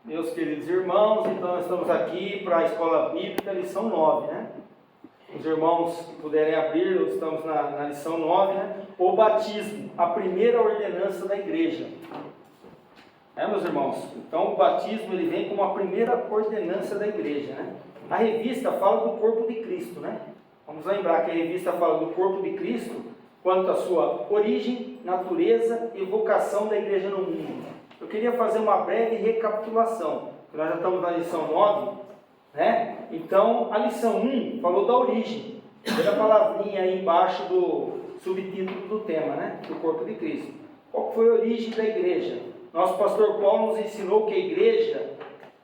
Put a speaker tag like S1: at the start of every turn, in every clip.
S1: Meus queridos irmãos, então nós estamos aqui para a Escola Bíblica, lição 9, né? Os irmãos que puderem abrir, estamos na lição 9, né? O batismo, a primeira ordenança da igreja. Meus irmãos? Então o batismo ele vem como a primeira ordenança da igreja, né? A revista fala do corpo de Cristo, né? Vamos lembrar que a revista fala do corpo de Cristo quanto à sua origem, natureza e vocação da igreja no mundo. Eu queria fazer uma breve recapitulação, porque nós já estamos na lição 9, né? Então, a lição 1 falou da origem, a palavrinha aí embaixo do subtítulo do tema, né? Do corpo de Cristo. Qual foi a origem da igreja? Nosso pastor Paulo nos ensinou que a igreja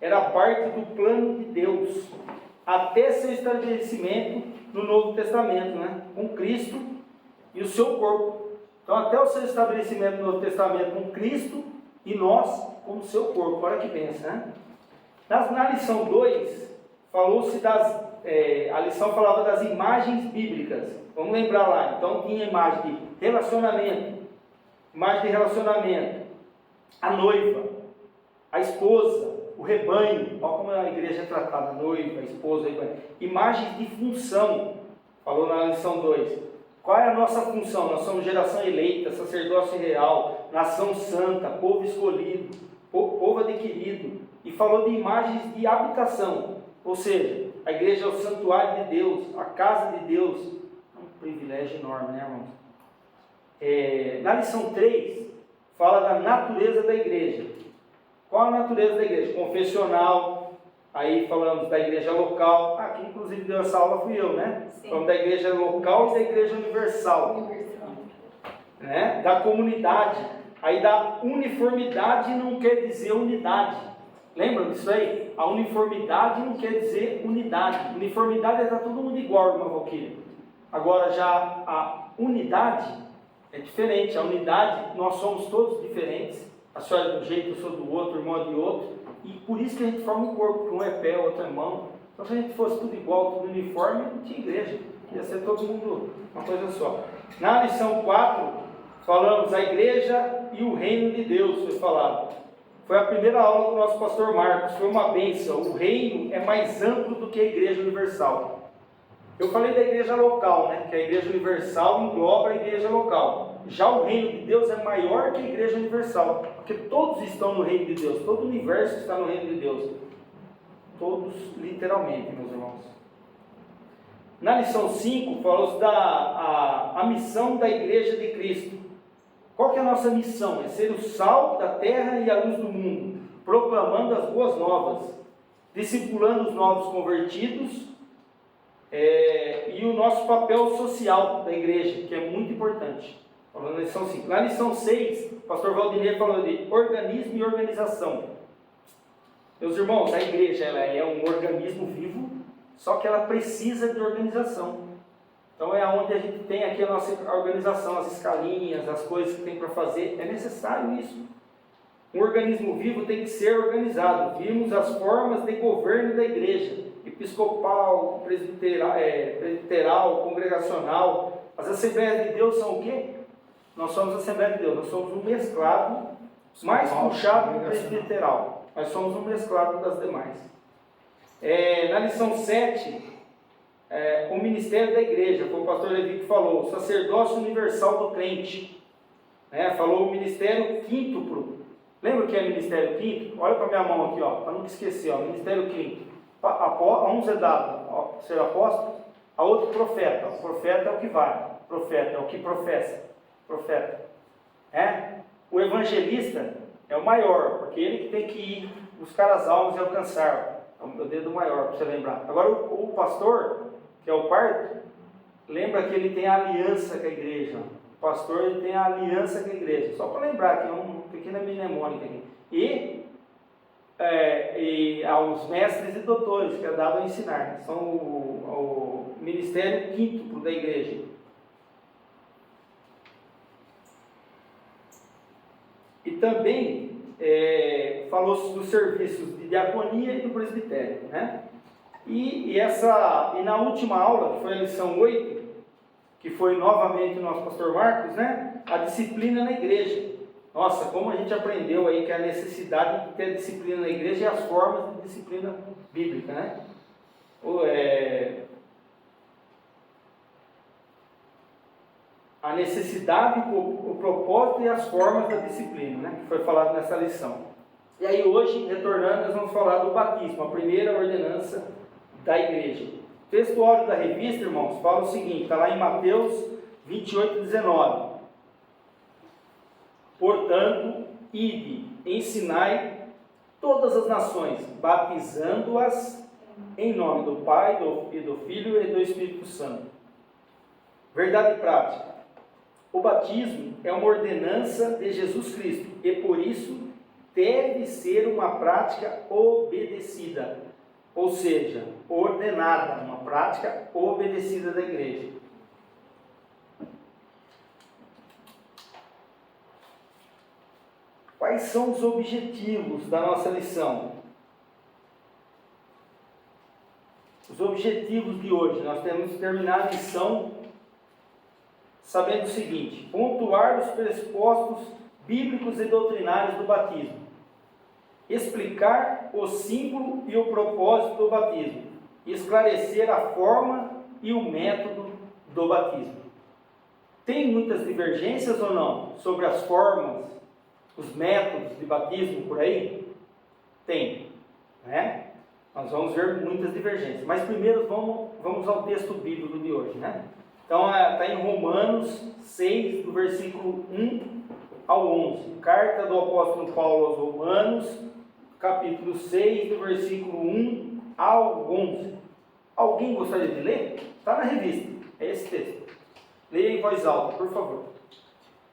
S1: era parte do plano de Deus, até seu estabelecimento no Novo Testamento, né? Com Cristo e o seu corpo. Então, até o seu estabelecimento no Novo Testamento com Cristo e nós como seu corpo. Olha que pensa, né? Na lição 2, falou-se a lição falava das imagens bíblicas. Vamos lembrar lá. Então, tinha imagem de relacionamento, a noiva, a esposa, o rebanho. Olha como a igreja é tratada, a noiva, a esposa, o rebanho. Imagens de função, falou na lição 2. Qual é a nossa função? Nós somos geração eleita, sacerdócio real, nação santa, povo escolhido, povo adquirido. E falou de imagens de habitação, ou seja, a igreja é o santuário de Deus, a casa de Deus. É um privilégio enorme, né, irmãos? Na lição 3, fala da natureza da igreja. Qual a natureza da igreja? Confessional. Aí falamos da igreja local. Quem inclusive deu essa aula fui eu, né? Sim. Falamos da igreja local e da igreja universal. Né? Da comunidade. Aí da uniformidade não quer dizer unidade. Lembra disso aí? A uniformidade não quer dizer unidade. Uniformidade é estar todo mundo igual, irmã Valquíria. Agora já a unidade é diferente. A unidade, nós somos todos diferentes. A senhora é de um jeito, eu sou do outro, o irmão é de outro. E por isso que a gente forma um corpo, porque um é pé, o outro é mão. Então se a gente fosse tudo igual, tudo uniforme, não tinha igreja. Ia ser todo mundo uma coisa só. Na lição 4, falamos a igreja e o reino de Deus, foi falado. Foi a primeira aula do nosso pastor Marcos, foi uma bênção. O reino é mais amplo do que a igreja universal. Eu falei da igreja local, né? Que a igreja universal engloba a igreja local. Já o reino de Deus é maior que a igreja universal, porque todos estão no reino de Deus, todo o universo está no reino de Deus. Todos, literalmente, meus irmãos. Na lição 5, falamos da missão da igreja de Cristo. Qual que é a nossa missão? É ser o sal da terra e a luz do mundo, proclamando as boas novas, discipulando os novos convertidos, e o nosso papel social da igreja, que é muito importante. Falando na lição 5. Na lição 6, o pastor Valdinei falou de organismo e organização. Meus irmãos, a igreja ela é um organismo vivo, só que ela precisa de organização. Então é onde a gente tem aqui a nossa organização, as escalinhas, as coisas que tem para fazer. É necessário isso. Um organismo vivo tem que ser organizado. Vimos as formas de governo da igreja: episcopal, presbiteral, congregacional. As Assembleias de Deus são o quê? Nós somos a Assembleia de Deus, nós somos um mesclado mais puxado do presbiteral. Nós somos um mesclado das demais. Na lição 7, o ministério da igreja, como o pastor Levi que falou, o sacerdócio universal do crente. Falou o ministério quíntuplo. Lembra o que é ministério quíntuplo? Olha para a minha mão aqui, para não esquecer, ministério quíntuplo. A uns é dado ser apóstolo, a outro profeta. O profeta é o que vai, profeta é o que professa. Profeta. O evangelista é o maior, porque ele que tem que ir buscar as almas e alcançar. É o dedo maior, para você lembrar. Agora o pastor, que é o quarto, lembra que ele tem a aliança com a igreja. O pastor ele tem a aliança com a igreja. Só para lembrar que é uma pequena mnemônica aqui. E aos mestres e doutores, que é dado a ensinar. São o ministério quíntuplo da igreja. E também falou-se dos serviços de diaconia e do presbitério, né? E na última aula, que foi a lição 8, que foi novamente o nosso pastor Marcos, né? A disciplina na igreja. Nossa, como a gente aprendeu aí que a necessidade de ter disciplina na igreja e as formas de disciplina bíblica, né? A necessidade, o propósito e as formas da disciplina, né? Que foi falado nessa lição. E aí hoje, retornando, nós vamos falar do batismo, a primeira ordenança da igreja. O textuário da revista, irmãos, fala o seguinte, está lá em Mateus 28, 19. Portanto, ide, ensinai todas as nações, batizando-as em nome do Pai, e do Filho e do Espírito Santo. Verdade prática. O batismo é uma ordenança de Jesus Cristo e por isso deve ser uma prática obedecida, ou seja, ordenada, uma prática obedecida da igreja. Quais são os objetivos da nossa lição? Os objetivos de hoje, nós temos que terminar a lição sabendo o seguinte: pontuar os pressupostos bíblicos e doutrinários do batismo, explicar o símbolo e o propósito do batismo, esclarecer a forma e o método do batismo. Tem muitas divergências ou não sobre as formas, os métodos de batismo por aí? Tem, né? Nós vamos ver muitas divergências, mas primeiro vamos ao texto bíblico de hoje, né? Então está em Romanos 6, do versículo 1 ao 11, carta do apóstolo Paulo aos Romanos, capítulo 6, do versículo 1 ao 11. Alguém gostaria de ler? Está na revista, é esse texto. Leia em voz alta, por favor.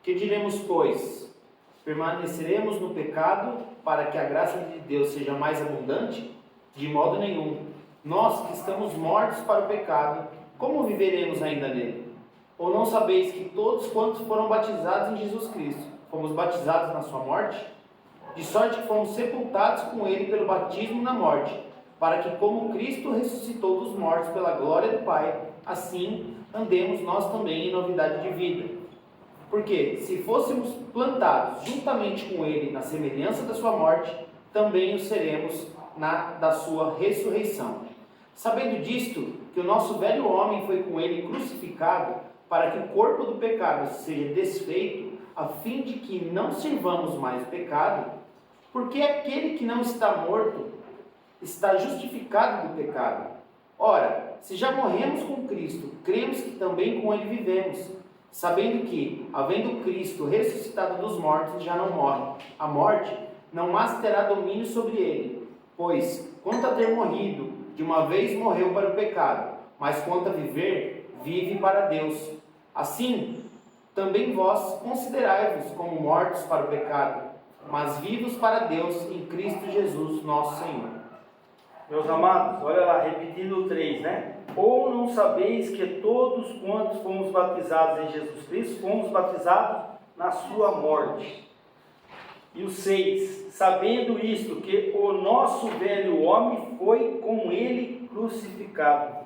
S2: Que diremos, pois? Permaneceremos no pecado para que a graça de Deus seja mais abundante? De modo nenhum. Nós que estamos mortos para o pecado, como viveremos ainda nele? Ou não sabeis que todos quantos foram batizados em Jesus Cristo, fomos batizados na sua morte? De sorte que fomos sepultados com ele pelo batismo na morte, para que como Cristo ressuscitou dos mortos pela glória do Pai, assim andemos nós também em novidade de vida. Porque, se fôssemos plantados juntamente com ele na semelhança da sua morte, também o seremos da sua ressurreição. Sabendo disto, que o nosso velho homem foi com ele crucificado, para que o corpo do pecado seja desfeito, a fim de que não sirvamos mais o pecado, porque aquele que não está morto está justificado do pecado. Ora, se já morremos com Cristo, cremos que também com ele vivemos, sabendo que, havendo Cristo ressuscitado dos mortos, já não morre. A morte não mais terá domínio sobre ele, pois, quanto a ter morrido, de uma vez morreu para o pecado, mas quanto a viver, vive para Deus. Assim, também vós considerai-vos como mortos para o pecado, mas vivos para Deus em Cristo Jesus, nosso Senhor.
S1: Meus amados, olha lá, repetindo o 3, né? Ou não sabeis que todos quantos fomos batizados em Jesus Cristo, fomos batizados na sua morte. E o 6, sabendo isto, que o nosso velho homem foi com ele crucificado.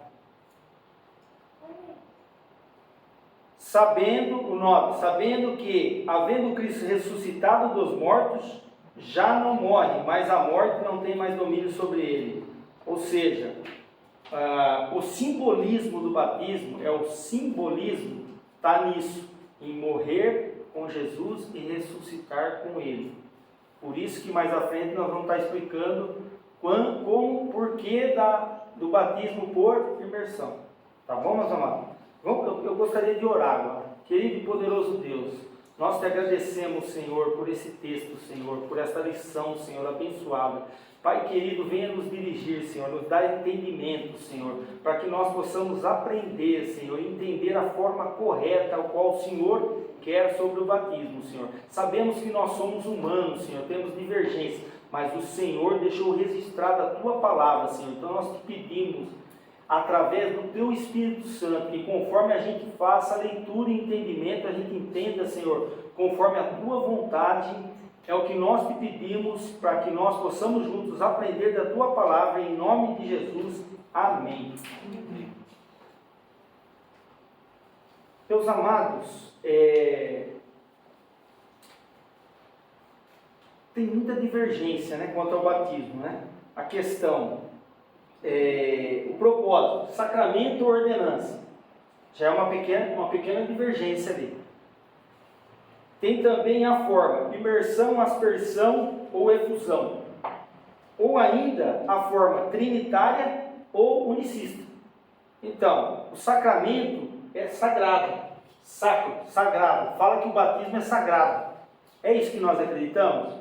S1: Sabendo que, havendo Cristo ressuscitado dos mortos, já não morre, mas a morte não tem mais domínio sobre ele. Ou seja, o simbolismo do batismo, está nisso, em morrer com Jesus e ressuscitar com ele. Por isso que mais à frente nós vamos estar explicando como, porquê do batismo por imersão. Tá bom, meus amados? Eu gostaria de orar agora. Querido e poderoso Deus, nós te agradecemos, Senhor, por esse texto, Senhor, por esta lição, Senhor, abençoada. Pai querido, venha nos dirigir, Senhor, nos dar entendimento, Senhor, para que nós possamos aprender, Senhor, entender a forma correta ao qual o Senhor quer sobre o batismo, Senhor. Sabemos que nós somos humanos, Senhor, temos divergências, mas o Senhor deixou registrada a Tua palavra, Senhor. Então nós te pedimos, através do Teu Espírito Santo, que conforme a gente faça a leitura e entendimento, a gente entenda, Senhor, conforme a Tua vontade. É o que nós te pedimos, para que nós possamos juntos aprender da Tua palavra, em nome de Jesus. Amém. Meus amados, tem muita divergência, né, quanto ao batismo, né? A questão, o propósito, sacramento ou ordenança, já é uma pequena divergência ali. Tem também a forma, imersão, aspersão ou efusão. Ou ainda a forma trinitária ou unicista. Então, o sacramento é sagrado, sacro, sagrado. Fala que o batismo é sagrado. É isso que nós acreditamos?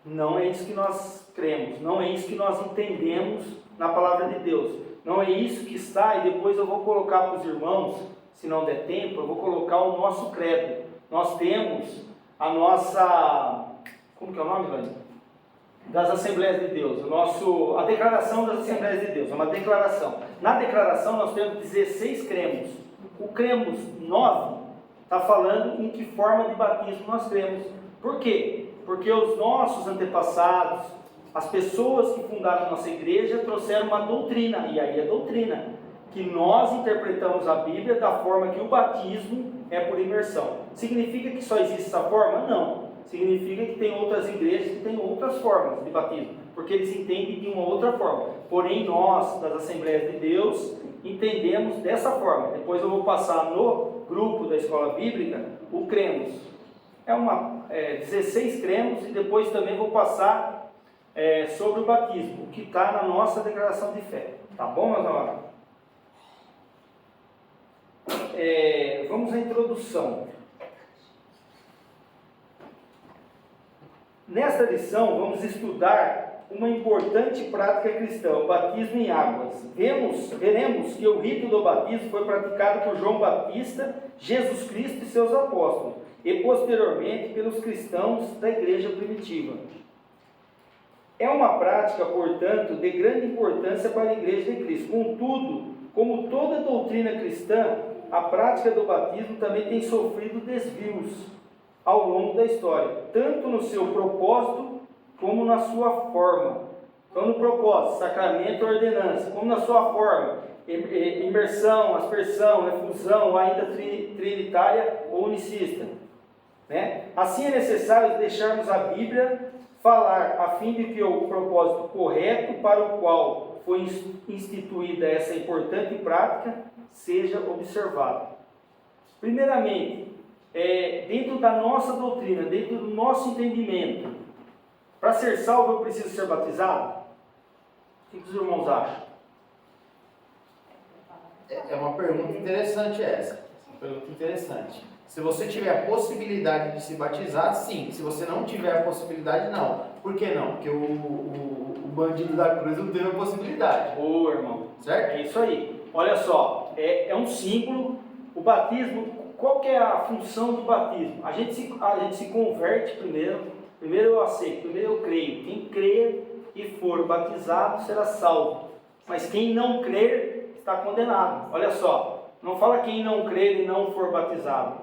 S1: Não é isso que nós cremos, não é isso que nós entendemos na palavra de Deus. Não é isso que está, e depois eu vou colocar para os irmãos, se não der tempo, eu vou colocar o nosso credo. Nós temos a nossa, como que é o nome, Vânia? Das Assembleias de Deus, a declaração das Assembleias de Deus, é uma declaração. Na declaração nós temos 16 cremos. O cremos 9 está falando em que forma de batismo nós cremos. Por quê? Porque os nossos antepassados, as pessoas que fundaram a nossa igreja, trouxeram uma doutrina, e aí a doutrina, que nós interpretamos a Bíblia da forma que o batismo é por imersão. Significa que só existe essa forma? Não. Significa que tem outras igrejas que têm outras formas de batismo, porque eles entendem de uma outra forma. Porém, nós, das Assembleias de Deus, entendemos dessa forma. Depois eu vou passar no grupo da Escola Bíblica o cremos. 16 cremos, e depois também vou passar sobre o batismo, o que está na nossa declaração de fé. Tá bom, meus amados? Vamos à introdução. Nesta lição, vamos estudar uma importante prática cristã, o batismo em águas. Veremos que o rito do batismo foi praticado por João Batista, Jesus Cristo e seus apóstolos, e posteriormente pelos cristãos da igreja primitiva. É uma prática, portanto, de grande importância para a igreja de Cristo. Contudo, como toda doutrina cristã, a prática do batismo também tem sofrido desvios ao longo da história, tanto no seu propósito como na sua forma. Então, no propósito, sacramento, ordenança, como na sua forma, imersão, aspersão, efusão, ou ainda trinitária ou unicista. Né? Assim é necessário deixarmos a Bíblia falar, a fim de que o propósito correto para o qual foi instituída essa importante prática seja observado. Primeiramente, dentro da nossa doutrina, dentro do nosso entendimento, para ser salvo eu preciso ser batizado? O que os irmãos acham?
S2: É uma pergunta interessante essa. Uma pergunta interessante. Se você tiver a possibilidade de se batizar, sim. Se você não tiver a possibilidade, não. Por que não? Porque o bandido da cruz não teve a possibilidade.
S1: Ô, irmão,
S2: certo?
S1: É isso aí. Olha só, é um símbolo. O batismo, qual que é a função do batismo? A gente se converte primeiro eu aceito, primeiro eu creio. Quem crer e for batizado será salvo. Mas quem não crer está condenado. Olha só, não fala quem não crer e não for batizado.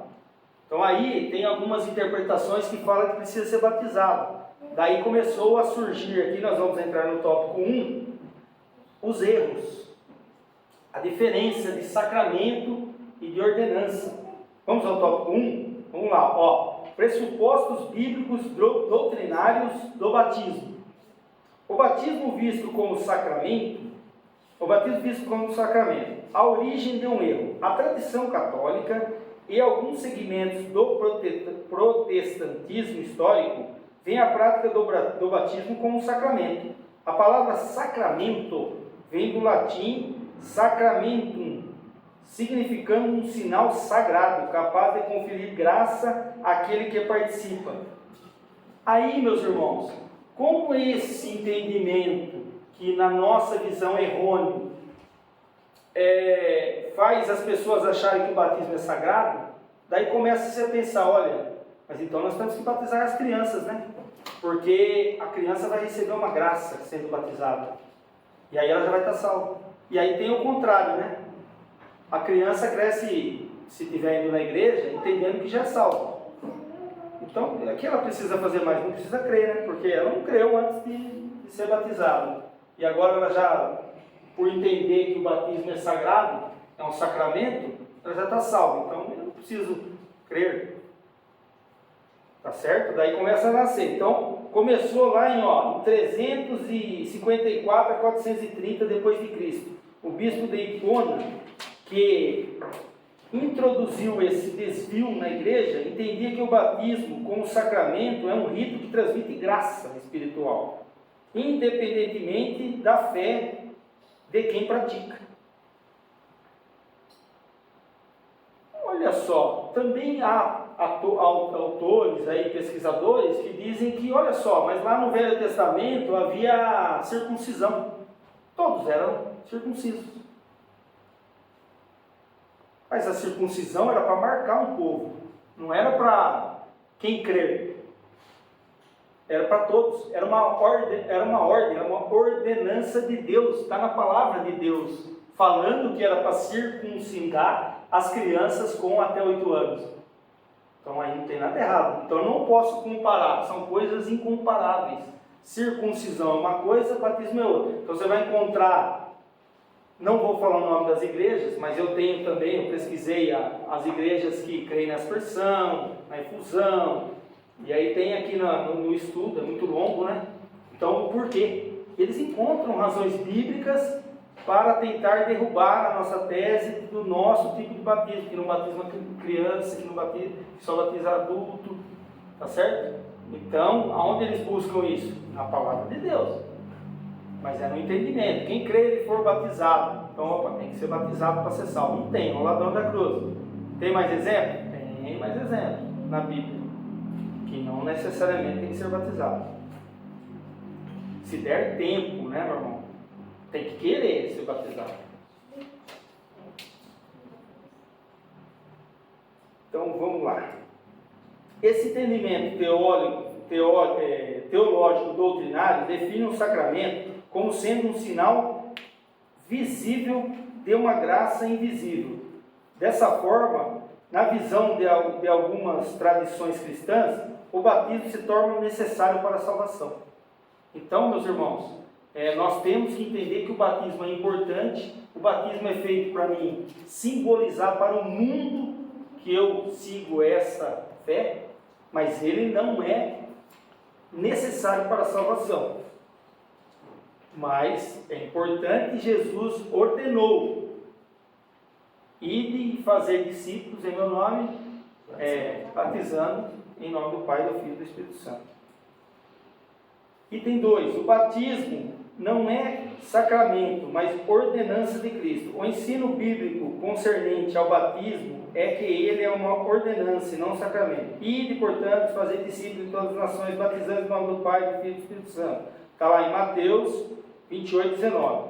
S1: Então aí tem algumas interpretações que falam que precisa ser batizado. Daí começou a surgir aqui, nós vamos entrar no tópico 1, os erros. A diferença de sacramento e de ordenança. Vamos ao tópico 1? Vamos lá, ó. Pressupostos bíblicos doutrinários do batismo. O batismo visto como sacramento, a origem de um erro. A tradição católica e alguns segmentos do protestantismo histórico veem a prática do batismo como um sacramento. A palavra sacramento vem do latim sacramentum, significando um sinal sagrado, capaz de conferir graça àquele que participa. Aí, meus irmãos, como esse entendimento, que na nossa visão errônea, faz as pessoas acharem que o batismo é sagrado, daí começa-se a pensar, olha, mas então nós temos que batizar as crianças, né? Porque a criança vai receber uma graça sendo batizada, e aí ela já vai estar salva. E aí tem o contrário, né? A criança cresce, se estiver indo na igreja, entendendo que já é salva. Então, o que ela precisa fazer mais? Não precisa crer, né? Porque ela não creu antes de ser batizada. E agora ela já, por entender que o batismo é sagrado, é um sacramento, ela já está salva. Então, eu não preciso crer. Tá certo? Daí começa a nascer. Então, começou lá em 354 a 430 depois de Cristo. O bispo de Hipona, que introduziu esse desvio na igreja, entendia que o batismo como sacramento é um rito que transmite graça espiritual, independentemente da fé de quem pratica. Olha só, também há autores aí, pesquisadores, que dizem que, olha só, mas lá no Velho Testamento havia circuncisão. Todos eram circuncisos. Mas a circuncisão era para marcar um povo, não era para quem crer. Era para todos, era uma ordenança de Deus, está na palavra de Deus, falando que era para circuncidar as crianças com até 8 anos. Então aí não tem nada errado. Então eu não posso comparar, são coisas incomparáveis. Circuncisão é uma coisa, batismo é outra. Então você vai encontrar, não vou falar o nome das igrejas, mas eu pesquisei as igrejas que creem na aspersão, na infusão, e aí tem aqui no estudo, é muito longo, né? Então por quê? Eles encontram razões bíblicas para tentar derrubar a nossa tese do nosso tipo de batismo, que não batiza criança, que só batiza adulto, tá certo? Então, aonde eles buscam isso? Na palavra de Deus. Mas é no entendimento. Quem crê e for batizado, então tem que ser batizado para ser salvo. Não tem, o ladrão da cruz. Tem mais exemplo? Tem mais exemplo na Bíblia, que não necessariamente tem que ser batizado. Se der tempo, né, meu irmão? Tem que querer ser batizado. Então vamos lá. Esse entendimento teológico doutrinário define o sacramento como sendo um sinal visível de uma graça invisível. Dessa forma, na visão de algumas tradições cristãs, o batismo se torna necessário para a salvação. Então, meus irmãos, nós temos que entender que o batismo é importante. O batismo é feito para mim simbolizar para o mundo que eu sigo essa fé, mas ele não é necessário para a salvação. Mas é importante, Jesus ordenou: ide e fazer discípulos em meu nome, batizando em nome do Pai, do Filho e do Espírito Santo. Item 2, o batismo não é sacramento, mas ordenança de Cristo. O ensino bíblico concernente ao batismo é que ele é uma ordenança e não um sacramento. Ide, portanto, fazer discípulos de todas as nações, batizando em nome do Pai, do Filho e do Espírito Santo. Está lá em Mateus 28, 19.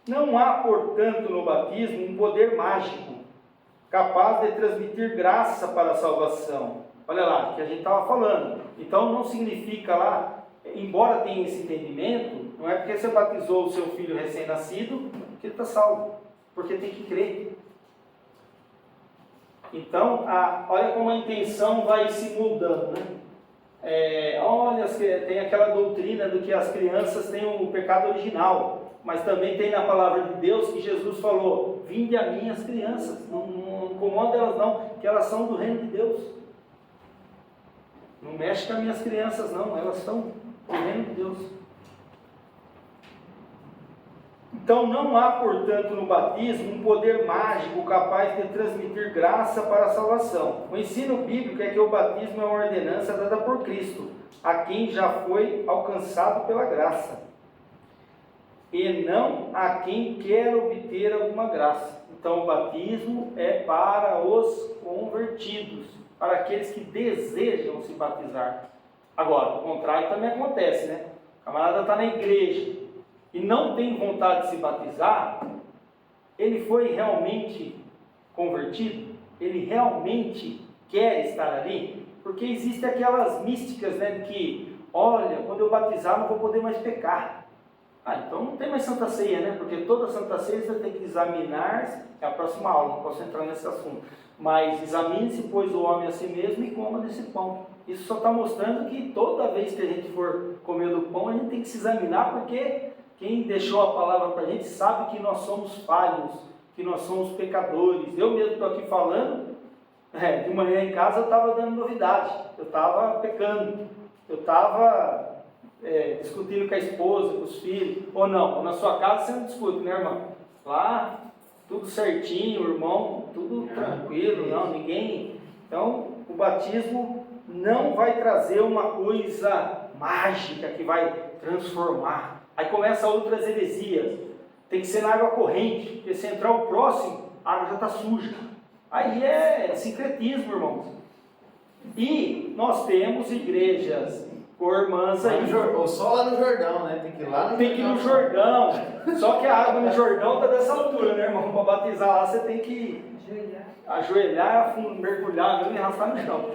S1: Não há, portanto, no batismo um poder mágico capaz de transmitir graça para a salvação. Olha lá, que a gente estava falando. Então não significa lá, embora tenha esse entendimento, não é porque você batizou o seu filho recém-nascido que ele está salvo, porque tem que crer. Então, olha como a intenção vai se mudando, né? Olha, tem aquela doutrina do que as crianças têm o pecado original, mas também tem na palavra de Deus que Jesus falou: vinde a mim as crianças, não incomoda elas não, que elas são do reino de Deus. Não mexe com as minhas crianças não, elas são do reino de Deus. Então não há, portanto, no batismo um poder mágico capaz de transmitir graça para a salvação. O ensino bíblico é que o batismo é uma ordenança dada por Cristo, a quem já foi alcançado pela graça, e não a quem quer obter alguma graça. Então o batismo é para os convertidos, para aqueles que desejam se batizar. Agora, o contrário também acontece, né? O camarada está na igreja e não tem vontade de se batizar, ele foi realmente convertido? Ele realmente quer estar ali? Porque existem aquelas místicas, né, de que, olha, quando eu batizar não vou poder mais pecar. Então não tem mais Santa Ceia, né? Porque toda Santa Ceia você tem que examinar, é a próxima aula, não posso entrar nesse assunto. Mas examine-se, pois, o homem a si mesmo e coma desse pão. Isso só está mostrando que toda vez que a gente for comer do pão, a gente tem que se examinar, porque quem deixou a palavra para a gente sabe que nós somos falhos, que nós somos pecadores. Eu mesmo estou aqui falando, De manhã em casa eu estava dando novidade, eu estava pecando, eu estava discutindo com a esposa, com os filhos, ou não, ou na sua casa você não discute, né, irmão? Lá, tudo certinho, irmão, tudo tranquilo, não, ninguém. Então, o batismo não vai trazer uma coisa mágica que vai transformar. Aí começa outras heresias. Tem que ser na água corrente, porque se entrar o próximo, a água já está suja. Aí é sincretismo, irmãos. E nós temos igrejas com irmãs aí.
S2: Ou só lá no Jordão, né? Tem que ir lá no Jordão.
S1: Tem que ir no Jordão. Só que a água no Jordão está dessa altura, né, irmão? Para batizar lá, você tem que ajoelhar, mergulhar e arrastar no chão.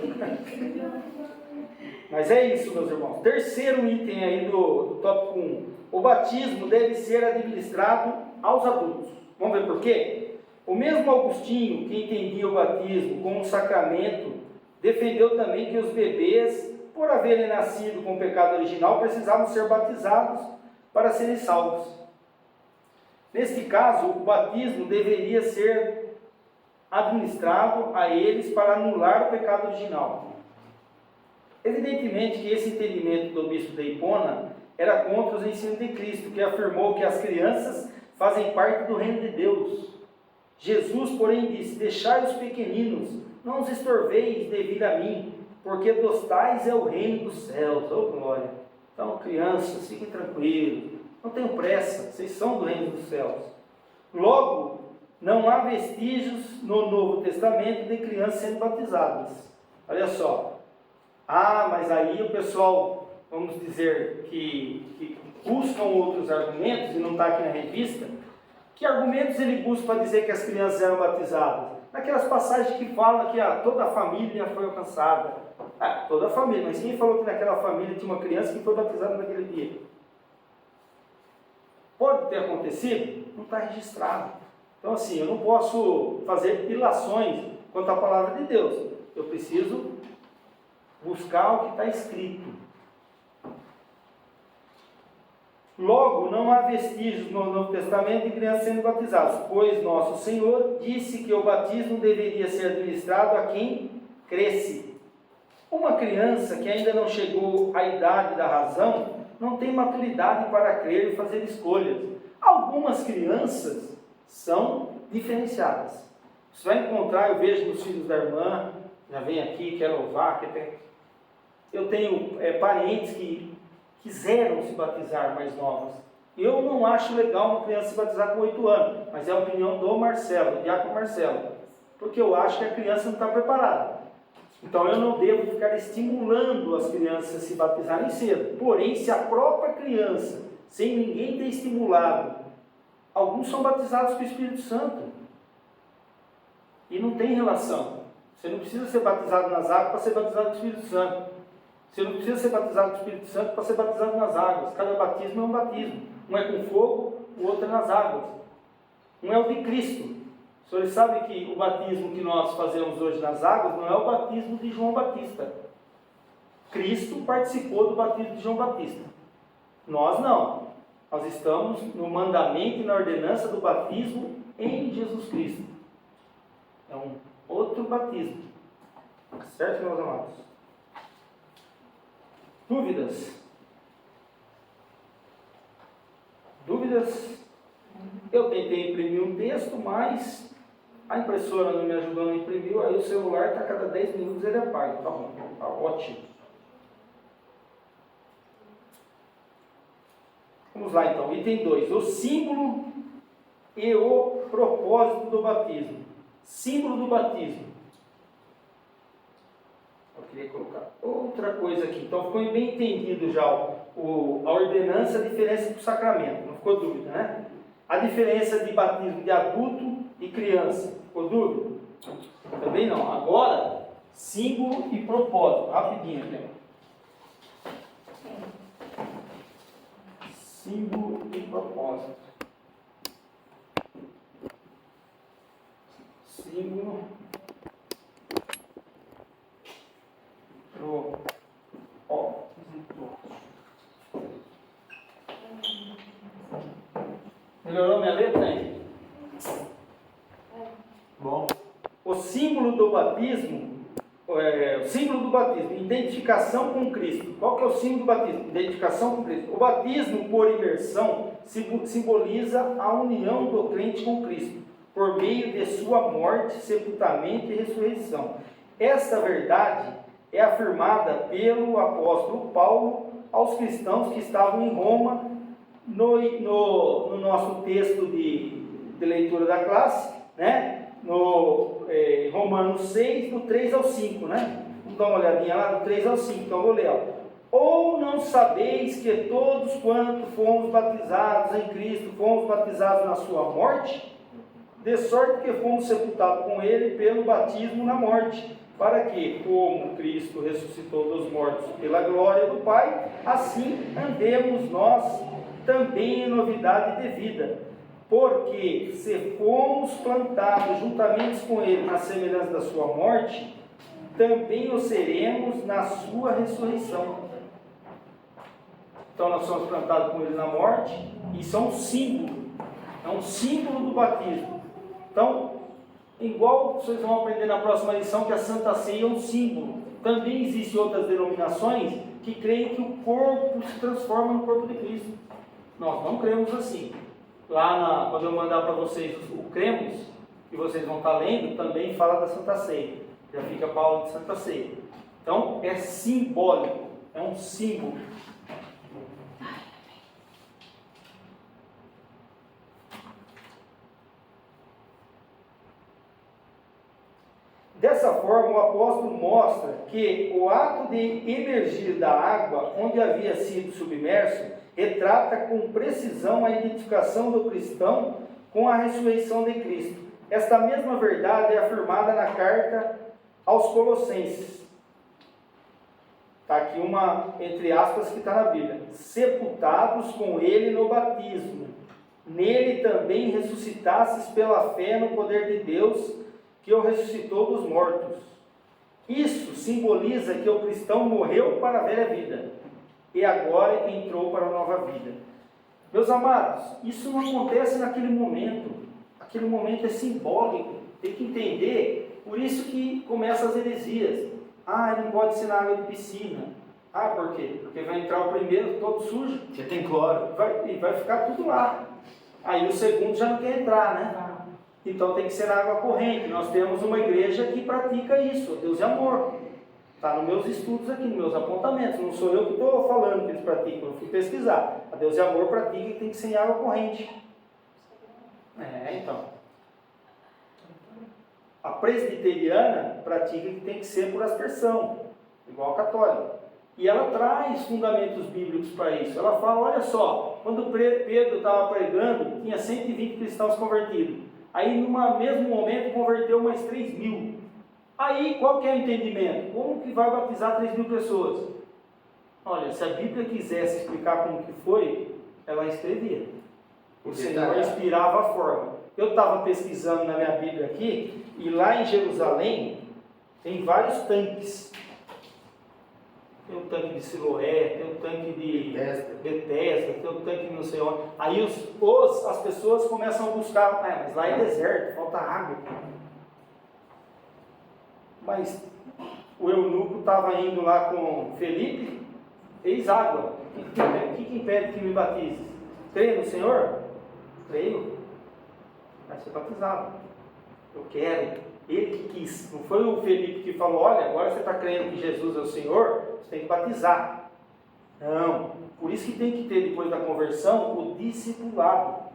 S1: Mas é isso, meus irmãos. Terceiro item aí do tópico 1. O batismo deve ser administrado aos adultos. Vamos ver por quê? O mesmo Agostinho, que entendia o batismo como um sacramento, defendeu também que os bebês, por haverem nascido com o pecado original, precisavam ser batizados para serem salvos. Neste caso, o batismo deveria ser administrado a eles para anular o pecado original. Evidentemente que esse entendimento do bispo de Hipona era contra os ensinos de Cristo, que afirmou que as crianças fazem parte do reino de Deus. Jesus, porém, disse: deixai os pequeninos, não os estorveis de vir a mim, porque dos tais é o reino dos céus. Oh, glória! Então, crianças, fiquem tranquilos, não tenham pressa, vocês são do reino dos céus. Logo, não há vestígios no Novo Testamento de crianças sendo batizadas. Olha só. Mas aí o pessoal, vamos dizer, que buscam outros argumentos, e não está aqui na revista. Que argumentos ele busca para dizer que as crianças eram batizadas? Naquelas passagens que falam que toda a família foi alcançada. Toda a família, mas quem falou que naquela família tinha uma criança que foi batizada naquele dia? Pode ter acontecido? Não está registrado. Então assim, eu não posso fazer ilações quanto à palavra de Deus. Eu preciso buscar o que está escrito. Logo, não há vestígios no Novo Testamento de crianças sendo batizadas, pois nosso Senhor disse que o batismo deveria ser administrado a quem cresce. Uma criança que ainda não chegou à idade da razão não tem maturidade para crer e fazer escolhas. Algumas crianças são diferenciadas. Você vai encontrar, eu vejo nos filhos da irmã, já vem aqui, quer louvar, eu tenho parentes que quiseram se batizar mais novos. Eu não acho legal uma criança se batizar com 8 anos, mas é a opinião do Marcelo, do diácono Marcelo, porque eu acho que a criança não está preparada. Então eu não devo ficar estimulando as crianças a se batizarem cedo. Porém, se a própria criança, sem ninguém ter estimulado, alguns são batizados com o Espírito Santo, e não tem relação. Você não precisa ser batizado nas águas para ser batizado com o Espírito Santo. Você não precisa ser batizado com o Espírito Santo para ser batizado nas águas. Cada batismo é um batismo. Um é com fogo, o outro é nas águas. Um é o de Cristo. O senhor sabe que o batismo que nós fazemos hoje nas águas não é o batismo de João Batista. Cristo participou do batismo de João Batista. Nós não. Nós estamos no mandamento e na ordenança do batismo em Jesus Cristo. É um outro batismo. Certo, meus amados? Dúvidas? Dúvidas? Eu tentei imprimir um texto, mas a impressora não me ajudou, não imprimiu, aí o celular está a cada 10 minutos ele apaga. Tá bom, tá ótimo. Vamos lá então, item 2. O símbolo e o propósito do batismo. Símbolo do batismo. Eu queria colocar outra coisa aqui. Então ficou bem entendido já a ordenança, a diferença do sacramento. Não ficou dúvida, né? A diferença de batismo de adulto e criança. Ficou dúvida? Também não. Agora, símbolo e propósito. Rapidinho aqui. Símbolo e propósito. Símbolo. Melhorou minha letra aí?
S2: Bom.
S1: O símbolo do batismo, identificação com Cristo. Qual que é o símbolo do batismo? Identificação com Cristo. O batismo por imersão simboliza a união do crente com Cristo, por meio de sua morte, sepultamento e ressurreição. Esta verdade é afirmada pelo apóstolo Paulo aos cristãos que estavam em Roma, no nosso texto de leitura da classe, né? No Romanos 6, do 3 ao 5, né? Vamos dar uma olhadinha lá, do 3 ao 5, então eu vou ler, ó. Ou não sabeis que todos quanto fomos batizados em Cristo, fomos batizados na sua morte? De sorte que fomos sepultados com ele pelo batismo na morte, para que, como Cristo ressuscitou dos mortos pela glória do Pai, assim andemos nós também em novidade de vida. Porque se fomos plantados juntamente com ele na semelhança da sua morte, também o seremos na sua ressurreição. Então nós somos plantados com ele na morte, isso é um símbolo do batismo. Então, igual vocês vão aprender na próxima lição que a Santa Ceia é um símbolo. Também existem outras denominações que creem que o corpo se transforma no corpo de Cristo. Nós não cremos assim. Lá, quando eu mandar para vocês o cremos, que vocês vão estar lendo, também fala da Santa Ceia. Já fica para a aula de Santa Ceia. Então, é simbólico, é um símbolo. Dessa forma, o apóstolo mostra que o ato de emergir da água onde havia sido submerso retrata com precisão a identificação do cristão com a ressurreição de Cristo. Esta mesma verdade é afirmada na carta aos Colossenses. Está aqui uma, entre aspas, que está na Bíblia. Sepultados com ele no batismo. Nele também ressuscitastes pela fé no poder de Deus, que o ressuscitou dos mortos. Isso simboliza que o cristão morreu para a velha vida e agora entrou para a nova vida. Meus amados, isso não acontece naquele momento. Aquele momento é simbólico. Tem que entender. Por isso que começam as heresias. Ele não pode ser na água de piscina. Por quê? Porque vai entrar o primeiro todo sujo.
S2: Já tem cloro.
S1: E vai ficar tudo lá. Aí o segundo já não quer entrar, né? Então tem que ser na água corrente. Nós temos uma igreja que pratica isso. Deus é amor. Está nos meus estudos aqui, nos meus apontamentos. Não sou eu que estou falando que eles praticam. Eu fui pesquisar. A Deus é amor pratica que tem que ser em água corrente. Então. A presbiteriana pratica que tem que ser por aspersão, igual a católica. E ela traz fundamentos bíblicos para isso. Ela fala, olha só, quando Pedro estava pregando, tinha 120 cristãos convertidos. Aí, no mesmo momento, converteu mais 3.000. Aí, qual que é o entendimento? Como que vai batizar 3.000 pessoas? Olha, se a Bíblia quisesse explicar como que foi, ela escrevia. O Senhor inspirava a forma. Eu estava pesquisando na minha Bíblia aqui, e lá em Jerusalém, tem vários tanques. Tem o tanque de Siloé, tem o tanque de Betesda, tem o tanque de não sei onde. Aí as pessoas começam a buscar, mas lá é deserto, falta água. Mas o eunuco estava indo lá com Felipe, fez água. O que impede que me batize? Creio no Senhor? Creio. Vai ser batizado. Eu quero. Ele que quis. Não foi o Felipe que falou, olha, agora você está crendo que Jesus é o Senhor, você tem que batizar. Não. Por isso que tem que ter, depois da conversão, o discipulado.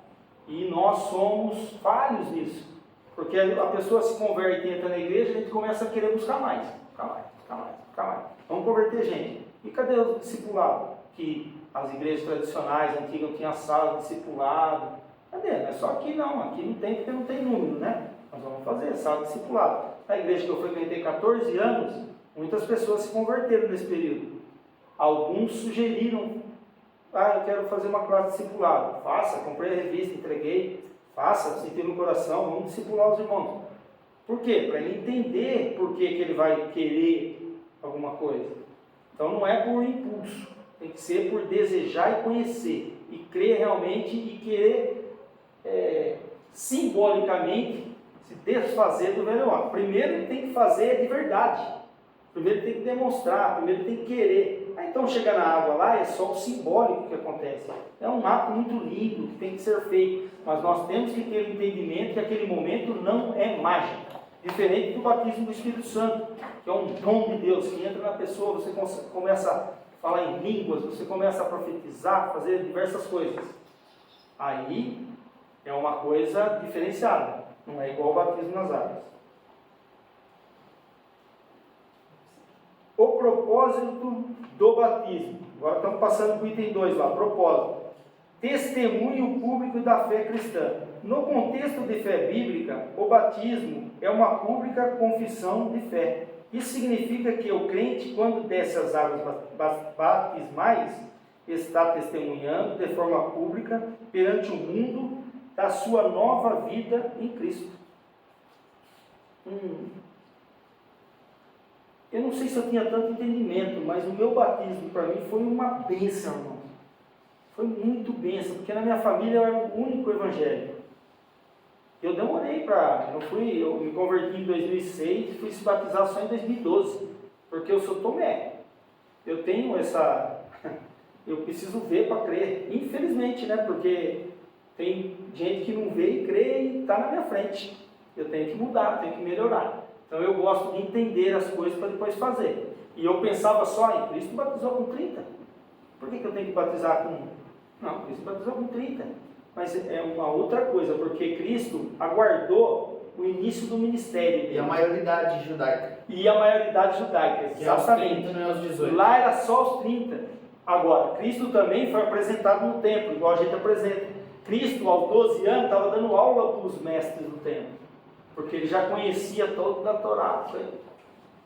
S1: E nós somos falhos nisso. Porque a pessoa se converte e entra na igreja, a gente começa a querer buscar mais. Buscar mais. Vamos converter gente. E cadê o discipulado? Que as igrejas tradicionais, antigas, não tinham sala de discipulado. Cadê? Não é só aqui não. Aqui não tem porque não tem número, né? Nós vamos fazer sala de discipulado. Na igreja que eu frequentei 14 anos, muitas pessoas se converteram nesse período. Alguns sugeriram, eu quero fazer uma classe de discipulado. Faça, comprei a revista, entreguei. Faça, senti no coração, vamos discipular os irmãos. Por quê? Para ele entender por que ele vai querer alguma coisa. Então não é por impulso, tem que ser por desejar e conhecer. E crer realmente e querer simbolicamente se desfazer do velho homem. Primeiro ele tem que fazer de verdade. Primeiro ele tem que demonstrar, primeiro ele tem que querer. Aí então chegar na água lá é só o simbólico que acontece. É um ato muito lindo que tem que ser feito. Mas nós temos que ter o entendimento que aquele momento não é mágica. Diferente do batismo do Espírito Santo, que é um dom de Deus, que entra na pessoa, você começa a falar em línguas, você começa a profetizar, fazer diversas coisas. Aí é uma coisa diferenciada, não é igual o batismo nas águas. O propósito do batismo. Agora estamos passando para o item 2 lá, propósito. Testemunho público da fé cristã. No contexto de fé bíblica, o batismo é uma pública confissão de fé. Isso significa que o crente, quando desce as águas batismais, está testemunhando de forma pública perante o mundo da sua nova vida em Cristo. Eu não sei se eu tinha tanto entendimento, mas o meu batismo para mim foi uma bênção, irmão. Foi muito bênção, porque na minha família eu era o único evangélico. Eu demorei eu me converti em 2006 e fui se batizar só em 2012, porque eu sou Tomé. Eu tenho eu preciso ver para crer, infelizmente, né? Porque tem gente que não vê e crê e está na minha frente. Eu tenho que mudar, tenho que melhorar. Então eu gosto de entender as coisas para depois fazer. E eu pensava só, Cristo batizou com 30. Por que eu tenho que batizar com... Não, Cristo batizou com 30. Mas é uma outra coisa, porque Cristo aguardou o início do ministério dele.
S2: E a maioridade judaica.
S1: Exatamente.
S2: Que é aos 30, não é aos 18.
S1: Lá era só os 30. Agora, Cristo também foi apresentado no templo, igual a gente apresenta. Cristo, aos 12 anos, estava dando aula para os mestres do templo. Porque ele já conhecia todo da Torá.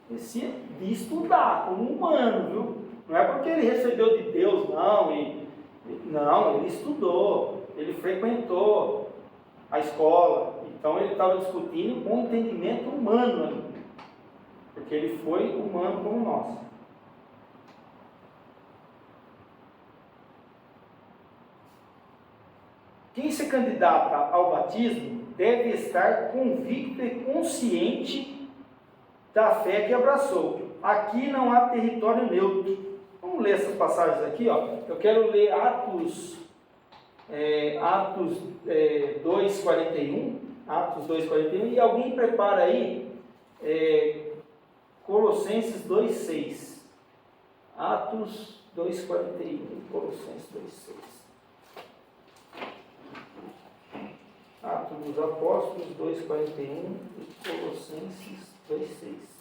S1: Conhecia de estudar, como humano, viu? Não é porque ele recebeu de Deus, não. Não, ele estudou, ele frequentou a escola. Então ele estava discutindo com entendimento humano ali. Porque ele foi humano como nós. Quem se candidata ao batismo deve estar convicto e consciente da fé que abraçou. Aqui não há território neutro. Vamos ler essas passagens aqui, ó. Eu quero ler Atos 2:41. Atos 2:41. E alguém prepara aí Colossenses 2:6. Atos 2:41. Colossenses 2:6. Atos dos Apóstolos 2:41 e Colossenses 2:6.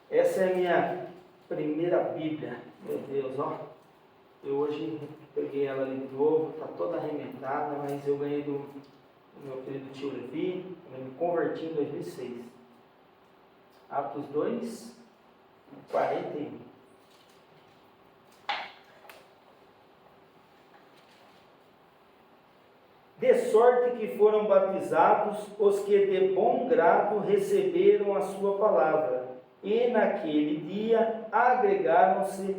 S1: Essa é a minha primeira Bíblia, meu Deus, ó. Eu hoje peguei ela ali de novo, está toda arrementada, mas eu ganhei do meu querido tio Levi, eu me converti em 2006. Atos 2:41. De sorte que foram batizados os que de bom grado receberam a sua palavra. E naquele dia agregaram-se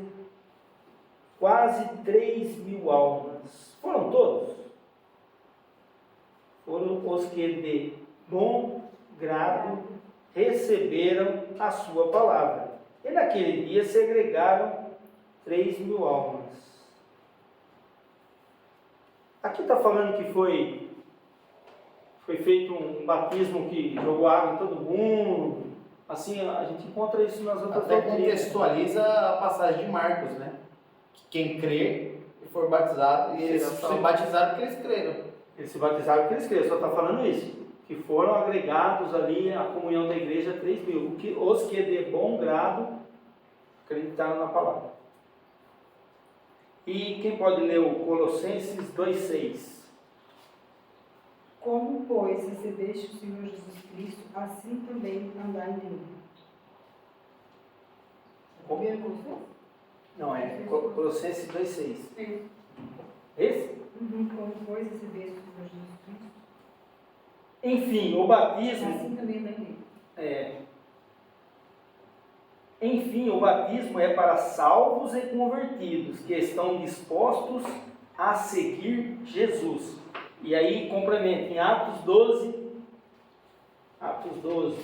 S1: quase 3.000 almas. Foram todos? Foram os que de bom grado receberam a sua palavra. E naquele dia se agregaram 3.000 almas. Aqui está falando que foi feito um batismo que jogou água em todo mundo. Assim, a gente encontra isso nas outras
S2: doutrinas.
S1: Até
S2: contextualiza a passagem de Marcos, né? Que quem crê e for batizado, e eles se batizaram porque eles creram.
S1: Eles se batizaram porque eles creram, só está falando isso. Que foram agregados ali à comunhão da igreja 3.000. Os que de bom grado acreditaram na palavra. E quem pode ler o Colossenses 2:6?
S3: Como, pois, recebeste o Senhor Jesus Cristo, assim também andai nele. Primeiro Colossenses?
S1: Não, é Colossenses 2:6.
S3: Sim.
S1: Esse?
S3: Como, pois, recebeste o Senhor Jesus Cristo,
S1: Enfim, o batismo...
S3: assim também andai nele.
S1: enfim, o batismo é para salvos e convertidos, que estão dispostos a seguir Jesus. E aí complementa em Atos 12, 8:12.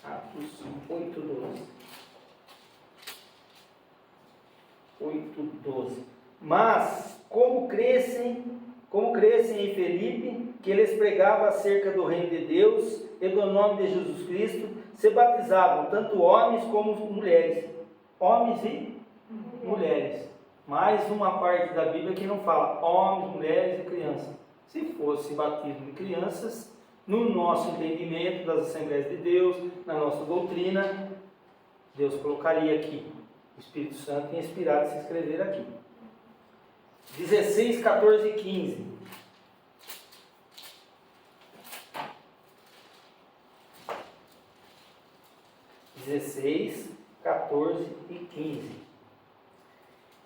S1: Atos 8:12. Mas, como crescem em Filipe, que eles pregavam acerca do reino de Deus e do nome de Jesus Cristo, se batizavam tanto homens como mulheres. Homens e mulheres. Mais uma parte da Bíblia que não fala homens, mulheres e crianças. Se fosse batismo de crianças, no nosso entendimento das Assembleias de Deus, na nossa doutrina, Deus colocaria aqui. O Espírito Santo tem inspirado a se escrever aqui. 16, 14 e 15. 16, 14 e 15.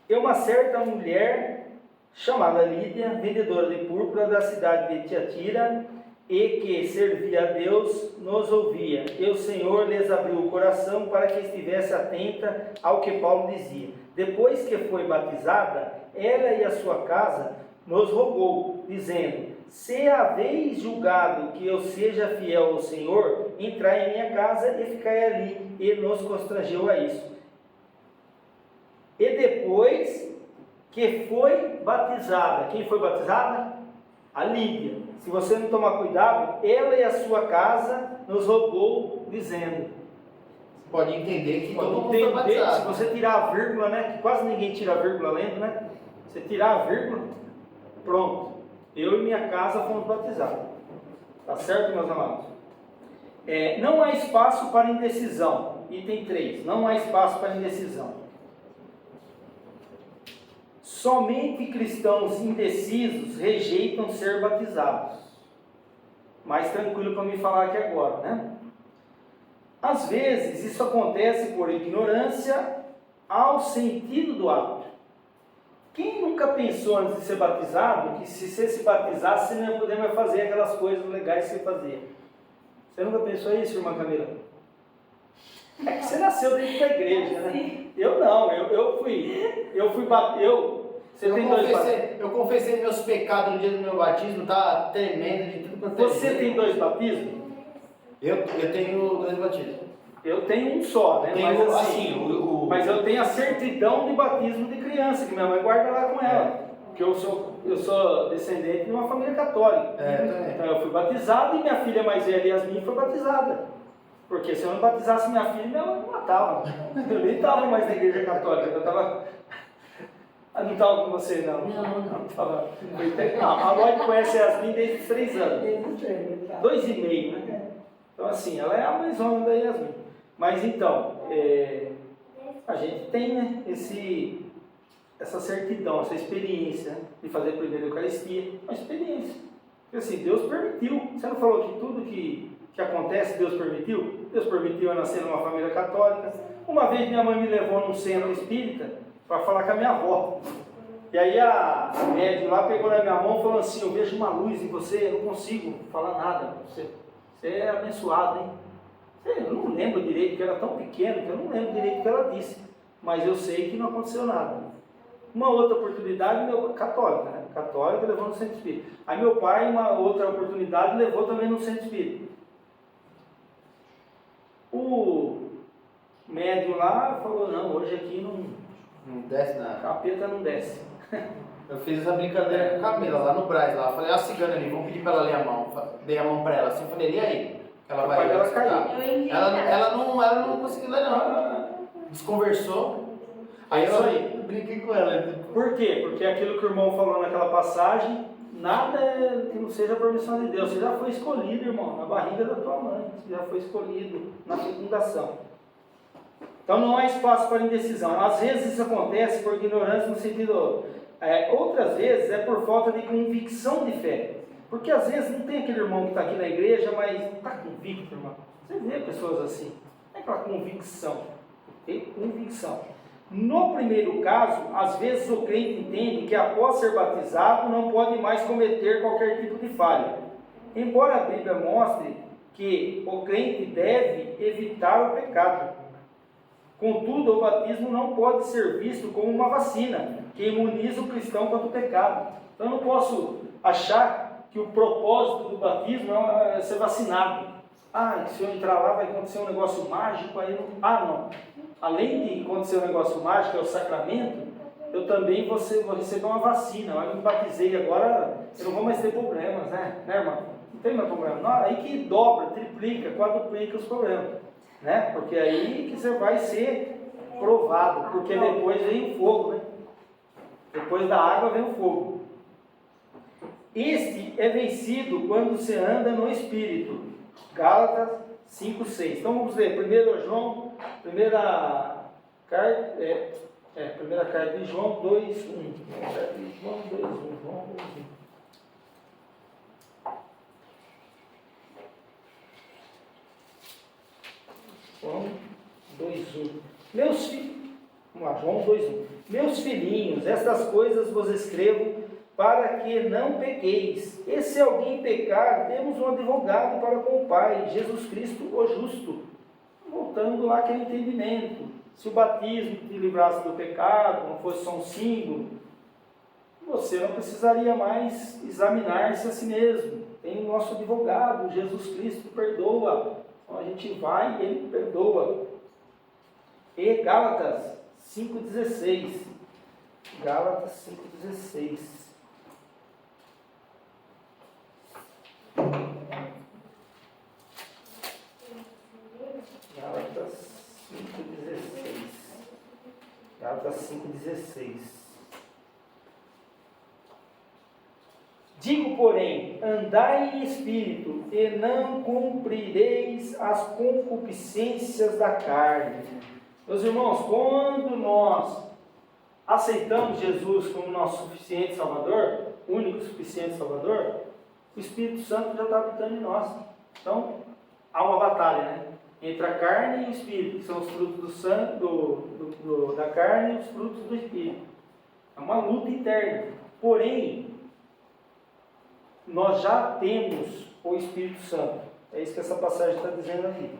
S1: E uma certa mulher chamada Lídia, vendedora de púrpura da cidade de Tiatira, e que servia a Deus, nos ouvia. E o Senhor lhes abriu o coração para que estivesse atenta ao que Paulo dizia. Depois que foi batizada, ela e a sua casa nos rogou, dizendo: se haveis julgado que eu seja fiel ao Senhor, entrai em minha casa e ficai ali. E nos constrangeu a isso. E depois que foi batizada, quem foi batizada? A Lídia. Se você não tomar cuidado, ela e a sua casa nos rogou, dizendo.
S2: Pode entender que todo mundo
S1: Entender,
S2: foi batizado.
S1: se você tirar a vírgula, né? Que quase ninguém tira a vírgula lendo, né? Você tirar a vírgula, pronto. Eu e minha casa fomos batizados. Tá certo, meus amados? Não há espaço para indecisão. Item 3. Não há espaço para indecisão. Somente cristãos indecisos rejeitam ser batizados. Mais tranquilo para me falar aqui agora, né? Às vezes isso acontece por ignorância ao sentido do ato. Quem nunca pensou antes de ser batizado que se você se batizasse você não ia poder mais fazer aquelas coisas legais que você fazia? Você nunca pensou isso, irmã Camila? É que você nasceu dentro da igreja, né? Eu não,
S2: Eu confessei meus pecados no dia do meu batismo, tá tremendo de tudo quanto é
S1: Você
S2: jeito.
S1: tem 2 batismos?
S2: Eu tenho 2 batismos.
S1: Eu tenho um só, né?
S2: Tenho,
S1: Mas assim, mas eu tenho a certidão de batismo de criança, que minha mãe guarda lá com ela. Porque eu sou descendente de uma família católica.
S2: Também.
S1: Então eu fui batizado e minha filha mais velha, Yasmin, foi batizada. Porque se eu não batizasse minha filha, minha mãe me matava. Eu nem estava mais na igreja católica, eu estava... Não estava com você, não. Não estava. A Lloyd conhece a Yasmin desde os 3 anos. 2,5, né? Então, assim, ela é a mãezona da Yasmin. Mas então, a gente tem, né, essa certidão, essa experiência, né, de fazer primeiro a Eucaristia. Uma experiência. Porque assim, Deus permitiu. Você não falou que tudo que acontece, Deus permitiu? Deus permitiu eu nascer numa família católica. Uma vez minha mãe me levou num centro espírita para falar com a minha avó. E aí a médium lá pegou na minha mão e falou assim: eu vejo uma luz em você, eu não consigo falar nada. Você é abençoado, hein? Eu não lembro direito, que era tão pequeno que eu não lembro direito o que ela disse. Mas eu sei que não aconteceu nada. Uma outra oportunidade, católica, né? Católica levou no centro espírita. Aí meu pai, uma outra oportunidade, levou também no centro espírita. O médium lá falou: não, hoje aqui
S2: Não desce nada.
S1: capeta não desce.
S2: Eu fiz essa brincadeira com a Camila lá no Brás. Lá. Eu falei: a cigana ali, vamos pedir para ela ler a mão. Dei a mão para ela assim, eu falei: e aí? Ela vai
S1: Ela
S2: escutar.
S1: caiu.
S2: Ela não conseguiu ler, não. Desconversou. Aí
S1: Isso aí.
S2: eu brinquei com ela.
S1: Por quê? Porque aquilo que o irmão falou naquela passagem, nada que não seja a permissão de Deus. Você já foi escolhido, irmão, na barriga da tua mãe. Você já foi escolhido na fecundação. Então não há espaço para indecisão. Às vezes isso acontece por ignorância no sentido... outras vezes é por falta de convicção de fé. Porque às vezes não tem aquele irmão que está aqui na igreja, mas não está convicto, irmão. Você vê pessoas assim. É aquela convicção. Tem convicção. No primeiro caso, às vezes o crente entende que após ser batizado não pode mais cometer qualquer tipo de falha. Embora a Bíblia mostre que o crente deve evitar o pecado. Contudo, o batismo não pode ser visto como uma vacina que imuniza o cristão contra o pecado. Então eu não posso achar que o propósito do batismo é ser vacinado. Se eu entrar lá vai acontecer um negócio mágico, aí não. Além de acontecer um negócio mágico, é o sacramento, eu também vou receber uma vacina. Eu me batizei agora, eu não vou mais ter problemas, né irmão? Não tem mais problema. Não, aí que dobra, triplica, quadruplica os problemas, né? Porque aí que você vai ser provado, porque depois vem o fogo, né? Depois da água vem o fogo. Este é vencido quando você anda no Espírito. Gálatas 5:6. Então vamos ler. Primeira carta de João 2:1. João 2:1. João 2:1. João 2:1. Meus filhinhos, estas coisas vos escrevo para que não pequeis. E se alguém pecar, temos um advogado para com o Pai, Jesus Cristo o justo. Voltando lá aquele entendimento. Se o batismo te livrasse do pecado, não fosse só um símbolo, você não precisaria mais examinar-se a si mesmo. Tem o nosso advogado, Jesus Cristo, perdoa. Então a gente vai e ele perdoa. E Gálatas 5:16. Gálatas 5:16. Gálatas 5:16. Digo, porém, andai em espírito, e não cumprireis as concupiscências da carne. Meus irmãos, quando nós aceitamos Jesus como nosso suficiente Salvador, único suficiente Salvador, o Espírito Santo já está habitando em nós. Então, há uma batalha, né? Entre a carne e o Espírito, que são os frutos do sangue, da carne e os frutos do Espírito. É uma luta interna. Porém, nós já temos o Espírito Santo. É isso que essa passagem está dizendo aqui.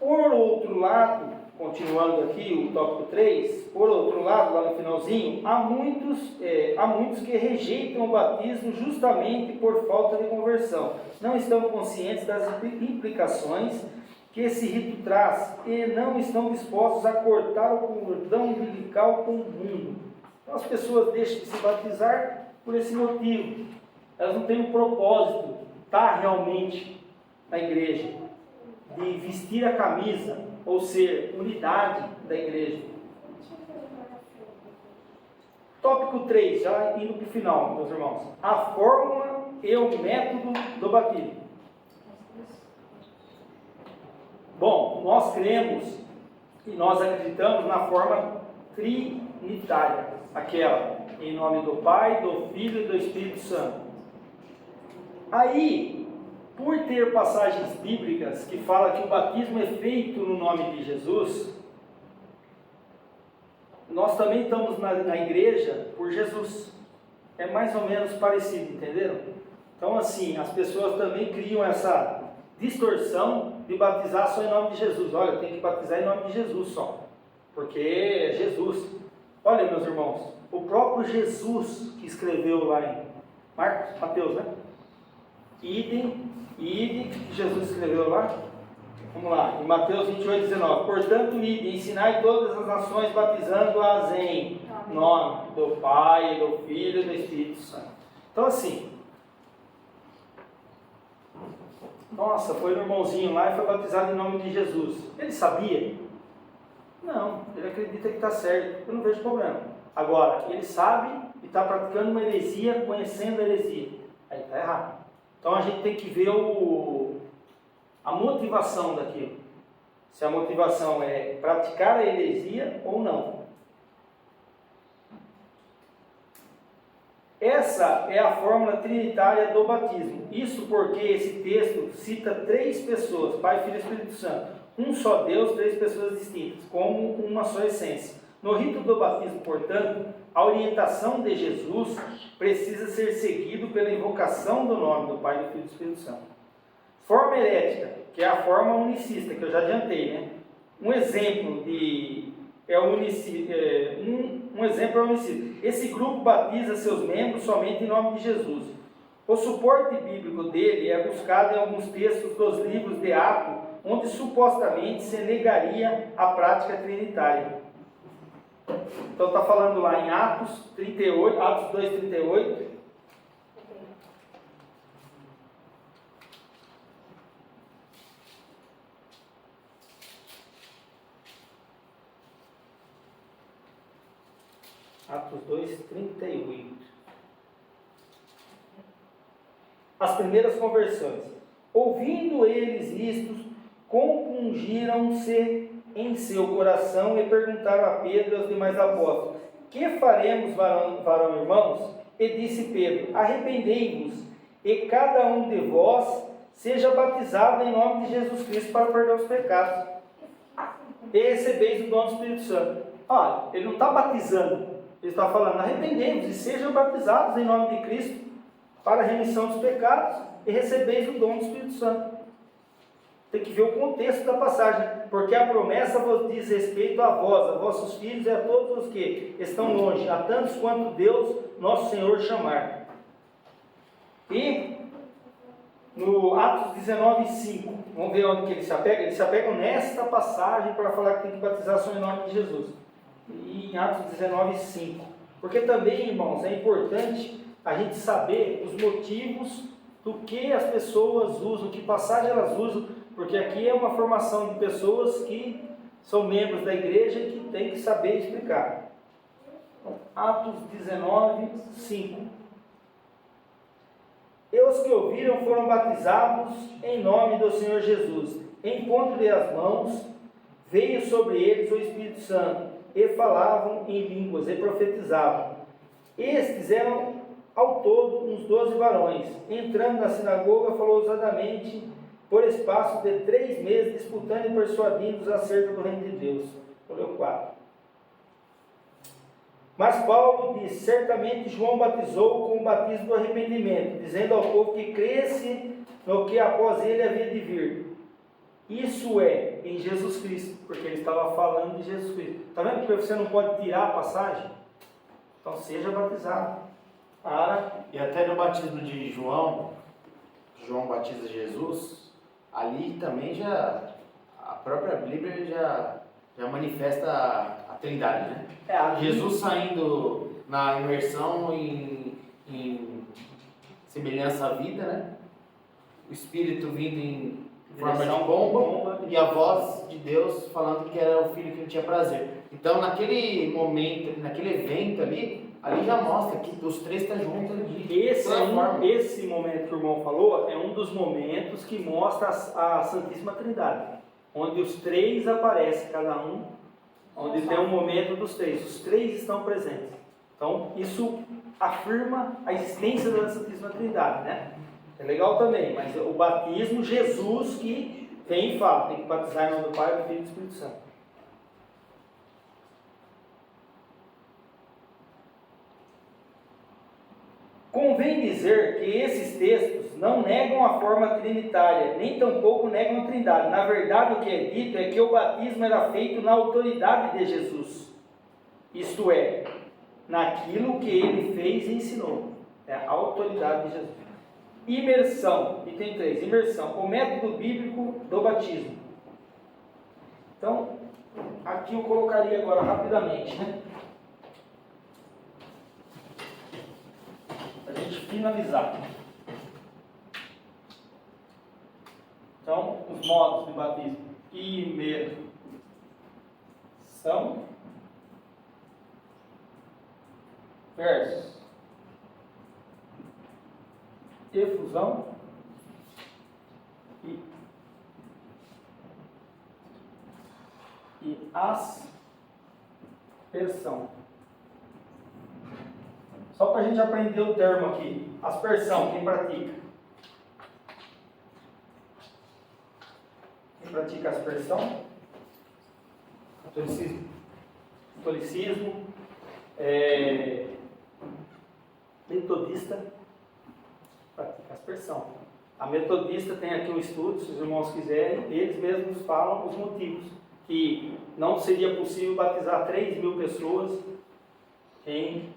S1: Por outro lado, continuando aqui o tópico 3, por outro lado, lá no finalzinho, há muitos que rejeitam o batismo justamente por falta de conversão. Não estão conscientes das implicações que esse rito traz e não estão dispostos a cortar o cordão umbilical com o mundo. Então as pessoas deixam de se batizar por esse motivo. Elas não têm um propósito, estar realmente na igreja, de vestir a camisa, ou ser unidade da igreja. Tópico 3, já indo para o final, meus irmãos. A fórmula e o método do batismo. Bom, nós cremos e nós acreditamos na forma trinitária, aquela em nome do Pai, do Filho e do Espírito Santo. Aí, por ter passagens bíblicas que falam que o batismo é feito no nome de Jesus, nós também estamos na igreja por Jesus. É mais ou menos parecido, entenderam? Então assim, as pessoas também criam essa distorção de batizar só em nome de Jesus. Olha, tem que batizar em nome de Jesus só, porque é Jesus. Olha, meus irmãos, o próprio Jesus que escreveu lá em Mateus, né? Idem, que Jesus escreveu lá. Vamos lá, em Mateus 28:19. Portanto, ide, ensinai todas as nações, batizando-as em nome do Pai, do Filho e do Espírito Santo. Então assim, nossa, foi no irmãozinho lá e foi batizado em nome de Jesus. Ele sabia? Não, ele acredita que está certo, eu não vejo problema. Agora, ele sabe e está praticando uma heresia, conhecendo a heresia. Aí está errado. Então a gente tem que ver a motivação daquilo. Se a motivação é praticar a heresia ou não. Essa é a fórmula trinitária do batismo. Isso porque esse texto cita 3 pessoas, Pai, Filho e Espírito Santo. Um só Deus, 3 pessoas distintas, como uma só essência. No rito do batismo, portanto, a orientação de Jesus precisa ser seguido pela invocação do nome do Pai, do Filho e do Espírito Santo. Forma herética, que é a forma unicista, que eu já adiantei, né? Um exemplo é o unicista. Esse grupo batiza seus membros somente em nome de Jesus. O suporte bíblico dele é buscado em alguns textos dos livros de Atos, onde supostamente se negaria a prática trinitária. Então está falando lá em Atos 38, Atos 2:38. Atos 2:38. As primeiras conversões. Ouvindo eles isto, compungiram-se em seu coração e perguntaram a Pedro e aos demais apóstolos: que faremos, varão irmãos? E disse Pedro: arrependei-vos, e cada um de vós seja batizado em nome de Jesus Cristo para perdoar os pecados, e recebeis o dom do Espírito Santo. Olha, ele não está batizando, ele está falando: arrependei-vos e sejam batizados em nome de Cristo para a remissão dos pecados, e recebeis o dom do Espírito Santo. Tem que ver o contexto da passagem, porque a promessa vos diz respeito a vós, a vossos filhos e a todos os que estão longe, a tantos quanto Deus, nosso Senhor, chamar. E no Atos 19:5, vamos ver onde que ele se apega. Eles se apegam nesta passagem para falar que tem que batizar só em nome de Jesus. E em Atos 19:5, porque também, irmãos, é importante a gente saber os motivos do que as pessoas usam, que passagem elas usam, porque aqui é uma formação de pessoas que são membros da igreja e que tem que saber explicar. Atos 19:5. E os que ouviram foram batizados em nome do Senhor Jesus. Enquanto-lhe as mãos, veio sobre eles o Espírito Santo, e falavam em línguas, e profetizavam. Estes eram ao todo uns 12 varões. Entrando na sinagoga, falou ousadamente por espaço de 3 meses, disputando e persuadindo-os acerca do reino de Deus. Olha o 4. Mas Paulo diz: certamente João batizou com o batismo do arrependimento, dizendo ao povo que cresce no que após ele havia de vir. Isso é, em Jesus Cristo, porque ele estava falando de Jesus Cristo. Está vendo que você não pode tirar a passagem? Então seja batizado.
S2: E até no batismo de João batiza Jesus, ali também a própria Bíblia já manifesta a Trindade, né? Jesus saindo na imersão em semelhança à vida, né? O Espírito vindo em forma de pomba e a voz de Deus falando que era o Filho que ele tinha prazer. Então, naquele momento, naquele evento ali já mostra que os 3 estão juntos ali.
S1: Esse momento que o irmão falou é um dos momentos que mostra a Santíssima Trindade, onde os 3 aparecem, cada um, onde tem um momento dos 3. Os 3 estão presentes. Então, isso afirma a existência da Santíssima Trindade, né? É legal também, mas o batismo, Jesus que vem e fala, tem que batizar em nome do Pai, do Filho e do Espírito Santo. Convém dizer que esses textos não negam a forma trinitária, nem tampouco negam a Trindade. Na verdade, o que é dito é que o batismo era feito na autoridade de Jesus. Isto é, naquilo que ele fez e ensinou. É a autoridade de Jesus. Imersão, item 3, imersão, o método bíblico do batismo. Então, aqui eu colocaria agora rapidamente, né? Para a gente finalizar. Então, os modos de batismo: imersão versus efusão e aspersão. Só para a gente aprender o termo aqui. Aspersão, quem pratica? Quem pratica aspersão?
S2: Catolicismo.
S1: catolicismo, metodista, pratica aspersão. A metodista tem aqui um estudo, se os irmãos quiserem, eles mesmos falam os motivos, que não seria possível batizar 3.000 pessoas em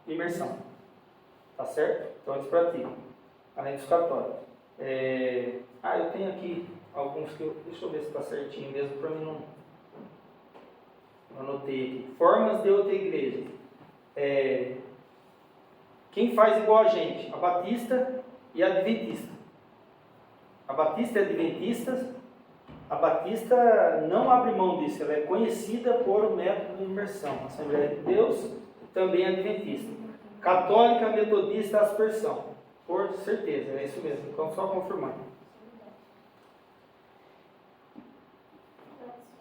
S1: imersão. Tá certo? Então eles praticam, além dos católicos. Eu tenho aqui alguns que deixa eu ver se está certinho mesmo, para mim não anotei aqui. Formas de outra igreja. Quem faz igual a gente? A batista e a adventista. A batista e a adventista, a batista não abre mão disso, ela é conhecida por o método de imersão. Assembleia de Deus, também adventista. Católica, metodista, aspersão. Por certeza, é isso mesmo. Então, só confirmando.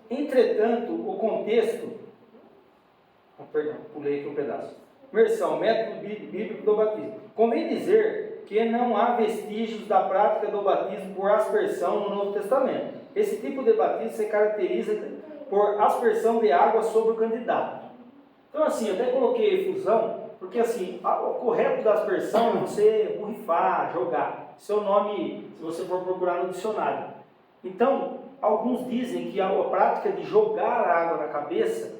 S1: Entretanto, o contexto... pulei aqui um pedaço. Imersão, método bíblico do batismo. Convém dizer que não há vestígios da prática do batismo por aspersão no Novo Testamento. Esse tipo de batismo se caracteriza por aspersão de água sobre o candidato. Então, assim, eu até coloquei efusão, porque assim, o correto da aspersão é você borrifar, jogar. Seu nome, se você for procurar no dicionário. Então, alguns dizem que a prática de jogar água na cabeça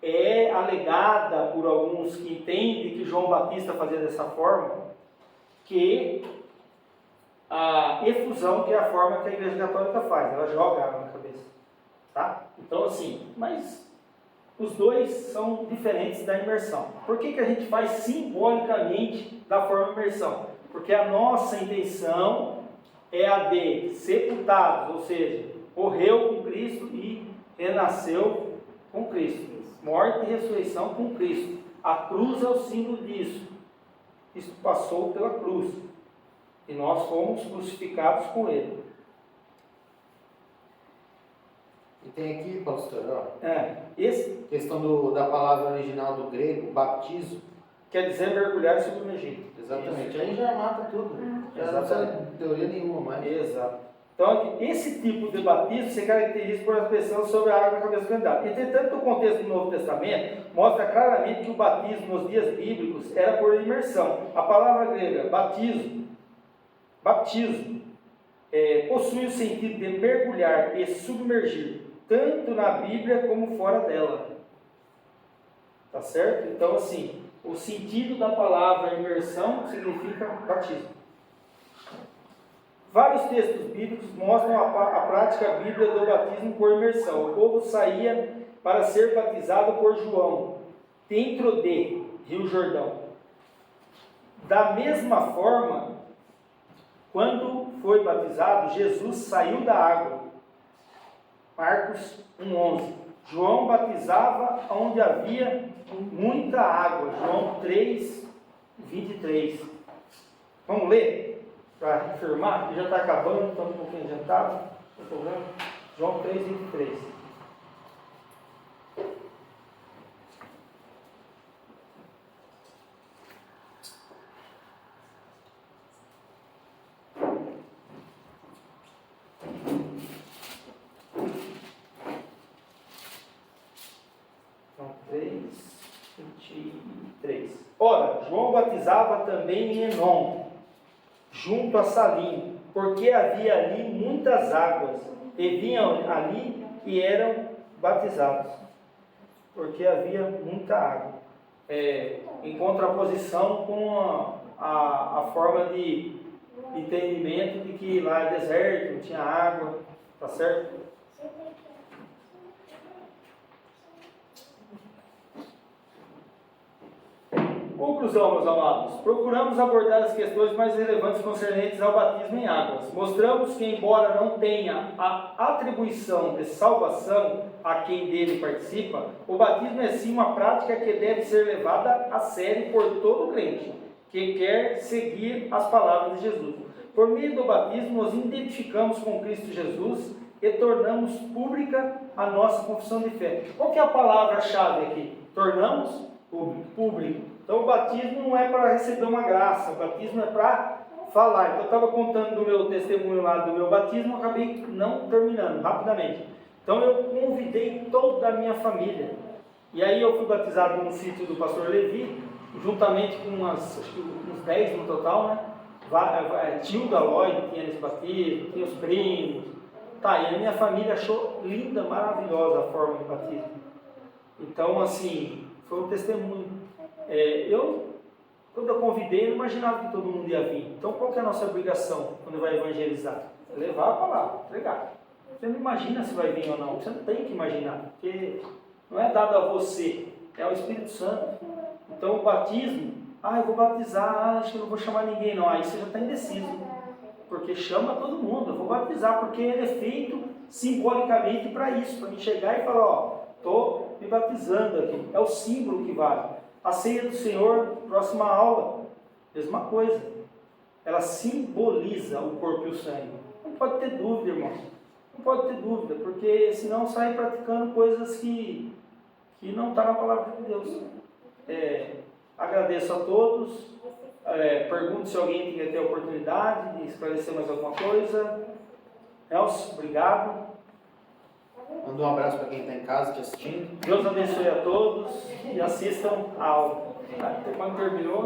S1: é alegada por alguns que entendem que João Batista fazia dessa forma, que a efusão, que é a forma que a Igreja Católica faz, ela joga água na cabeça. Tá? Então, assim, mas os dois são diferentes da imersão. Por que a gente faz simbolicamente da forma imersão? Porque a nossa intenção é a de sepultados, ou seja, morreu com Cristo e renasceu com Cristo. Morte e ressurreição com Cristo. A cruz é o símbolo disso. Isso passou pela cruz. E nós fomos crucificados com Ele.
S2: E tem aqui, pastor, ó,
S1: questão
S2: da palavra original do grego, baptizo.
S1: Quer dizer mergulhar e submergir.
S2: Exatamente. Aí já mata tudo. Já não precisa de teoria nenhuma mais.
S1: Exato. Então, esse tipo de batismo se caracteriza por expressão sobre a água na cabeça do candidato. Entretanto, o contexto do Novo Testamento mostra claramente que o batismo nos dias bíblicos era por imersão. A palavra grega batismo, possui o sentido de mergulhar e submergir, tanto na Bíblia como fora dela. Tá certo? Então, assim, o sentido da palavra imersão significa batismo. Vários textos bíblicos mostram a prática bíblica do batismo por imersão. O povo saía para ser batizado por João, dentro de Rio Jordão. Da mesma forma, quando foi batizado, Jesus saiu da água. Marcos 1,11. João batizava onde havia muita água. João 3,23. Vamos ler? Para afirmar, que já está acabando, estamos um pouquinho adiantado, não tem problema. João 3,23. João 3,23. Ora, João batizava também em Enom, junto a Salim, porque havia ali muitas águas, e vinham ali e eram batizados, porque havia muita água. Em contraposição com a forma de entendimento de que lá é deserto, não tinha água, tá certo? Conclusão, meus amados. Procuramos abordar as questões mais relevantes concernentes ao batismo em águas. Mostramos que, embora não tenha a atribuição de salvação a quem dele participa, o batismo é sim uma prática que deve ser levada a sério por todo crente que quer seguir as palavras de Jesus. Por meio do batismo, nos identificamos com Cristo Jesus e tornamos pública a nossa confissão de fé. Qual que é a palavra-chave aqui? Tornamos público. Então o batismo não é para receber uma graça, o batismo é para falar. Então eu estava contando do meu testemunho lá do meu batismo, acabei não terminando, rapidamente. Então eu convidei toda a minha família. E aí eu fui batizado no sítio do pastor Levi, juntamente com acho que uns 10 no total, né? Tio da Lloyd tinha nesse batismo, tinha os primos. Tá, e a minha família achou linda, maravilhosa a forma de batismo. Então, assim, foi um testemunho. Quando eu convidei, eu não imaginava que todo mundo ia vir. Então, qual que é a nossa obrigação quando vai evangelizar? É levar a palavra, entregar. Você não imagina se vai vir ou não. Você não tem que imaginar, porque não é dado a você, é ao Espírito Santo. Então, o batismo, eu vou batizar, acho que eu não vou chamar ninguém, não. Aí você já está indeciso. Porque chama todo mundo, eu vou batizar, porque ele é feito simbolicamente para isso, para me chegar e falar, estou me batizando aqui. É o símbolo que vale. A ceia do Senhor, próxima aula, mesma coisa. Ela simboliza o corpo e o sangue. Não pode ter dúvida, irmão. Não pode ter dúvida, porque senão sai praticando coisas que não estão na palavra de Deus. Agradeço a todos. Pergunto se alguém quer ter a oportunidade de esclarecer mais alguma coisa. Nelson, obrigado.
S2: Manda um abraço para quem está em casa te assistindo.
S1: Deus abençoe a todos e assistam a aula. Quando terminou,